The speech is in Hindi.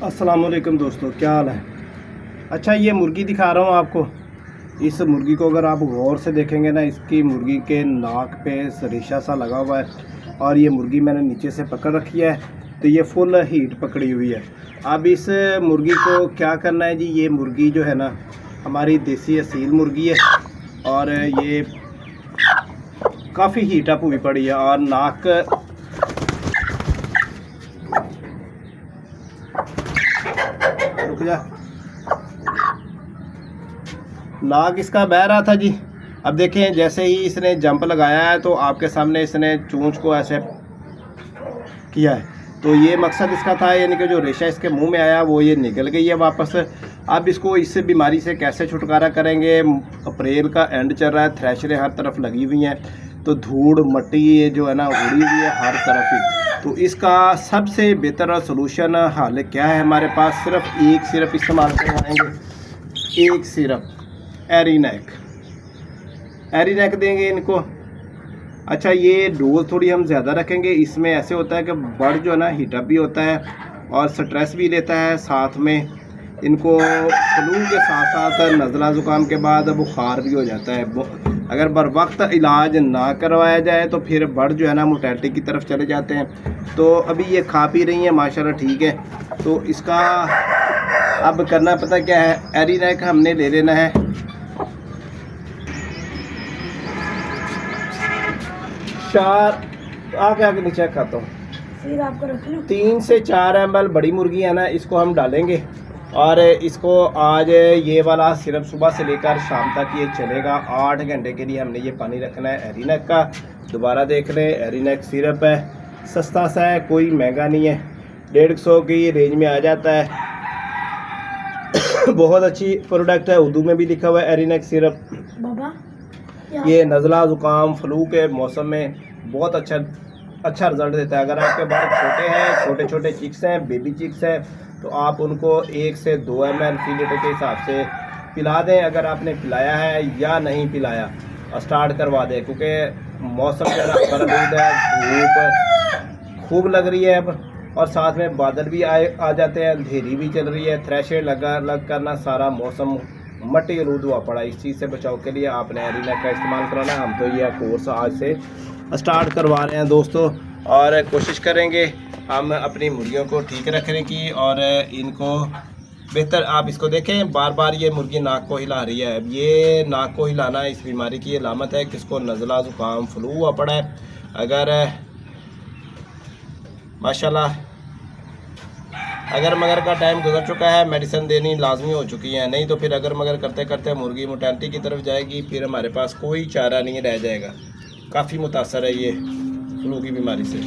अस्सलाम वालेकुम दोस्तों, क्या हाल है। अच्छा, ये मुर्गी दिखा रहा हूँ आपको। इस मुर्गी को अगर आप गौर से देखेंगे ना, इसकी मुर्गी के नाक पे सरीसा सा लगा हुआ है और ये मुर्गी मैंने नीचे से पकड़ रखी है, तो ये फुल हीट पकड़ी हुई है। अब इस मुर्गी को क्या करना है जी, ये मुर्गी जो है ना हमारी देसी असील मुर्गी है और ये काफ़ी हीट अप हुई पड़ी है और नाक रुक जा, नाक इसका बह रहा था जी। अब देखें, जैसे ही इसने जंप लगाया है तो आपके सामने इसने चोंच को ऐसे किया है, तो ये मकसद इसका था, यानी कि जो रेशा इसके मुंह में आया वो ये निकल गई है वापस। अब इसको इस बीमारी से कैसे छुटकारा करेंगे। अप्रैल का एंड चल रहा है, थ्रेशरें हर तरफ लगी हुई हैं, तो धूड़ मट्टी ये जो है ना उड़ी हुई है हर तरफ ही। तो इसका सबसे बेहतर सोलूशन हल क्या है हमारे पास, सिर्फ एक सिरप इस्तेमाल करवाएंगे। एक सिरप एरीनेक देंगे इनको। अच्छा, ये डोज थोड़ी हम ज़्यादा रखेंगे। इसमें ऐसे होता है कि बर्ड जो है ना हीटअप भी होता है और स्ट्रेस भी लेता है, साथ में इनको फ्लू के साथ साथ नज़ला ज़ुकाम के बाद बुखार भी हो जाता है। अगर बर वक्त इलाज ना करवाया जाए तो फिर बर्ड जो है ना मोर्टेलिटी की तरफ चले जाते हैं। तो अभी ये खा पी रही हैं माशाल्लाह, ठीक है। तो इसका अब करना पता क्या है, एरीनेक हमने ले लेना है 4 आगे नीचे खाता हूँ, फिर आपको रख लो 3 से 4 ml बड़ी मुर्गी है ना, इसको हम डालेंगे। और इसको आज ये वाला सिरप सुबह से लेकर शाम तक ये चलेगा। 8 घंटे के लिए हमने ये पानी रखना है एरीनेक का। दोबारा देख लें, एरीनेक सिरप है, सस्ता सा है, कोई महंगा नहीं है, 150 की रेंज में आ जाता है। बहुत अच्छी प्रोडक्ट है, उर्दू में भी लिखा हुआ है एरीनेक सिरप। बाबा ये नज़ला ज़ुकाम फ्लू के मौसम में बहुत अच्छा रिज़ल्ट देता है। अगर आपके बाल छोटे हैं, छोटे छोटे चिक्स हैं, बेबी चिक्स हैं, तो आप उनको 1 से 2 ml फी लीटर के हिसाब से पिला दें। अगर आपने पिलाया है या नहीं पिलाया, स्टार्ट करवा दें, क्योंकि मौसम जो है बर्फ़ है, धूप खूब लग रही है अब, और साथ में बादल भी आ जाते हैं, अंधेरी भी चल रही है, थ्रेशर लग करना सारा मौसम मट्टी आलूद हुआ पड़ा। इस चीज़ से बचाव के लिए आपने एरीनेक का इस्तेमाल कराना। हम तो ये कोर्स आज से स्टार्ट करवा रहे हैं दोस्तों, और कोशिश करेंगे हम अपनी मुर्गियों को ठीक रखने की और इनको बेहतर। आप इसको देखें, बार बार ये मुर्गी नाक को हिला रही है। अब ये नाक को हिलाना इस बीमारी की अलामत है, किसको नज़ला ज़ुकाम फ्लू हुआ पड़ा है। अगर माशाल्लाह अगर मगर का टाइम गुजर चुका है, मेडिसिन देनी लाजमी हो चुकी है, नहीं तो फिर अगर मगर करते करते मुर्गी मोर्टेलिटी की तरफ जाएगी, फिर हमारे पास कोई चारा नहीं रह जाएगा। काफ़ी मुतासर है ये फ्लू की बीमारी से।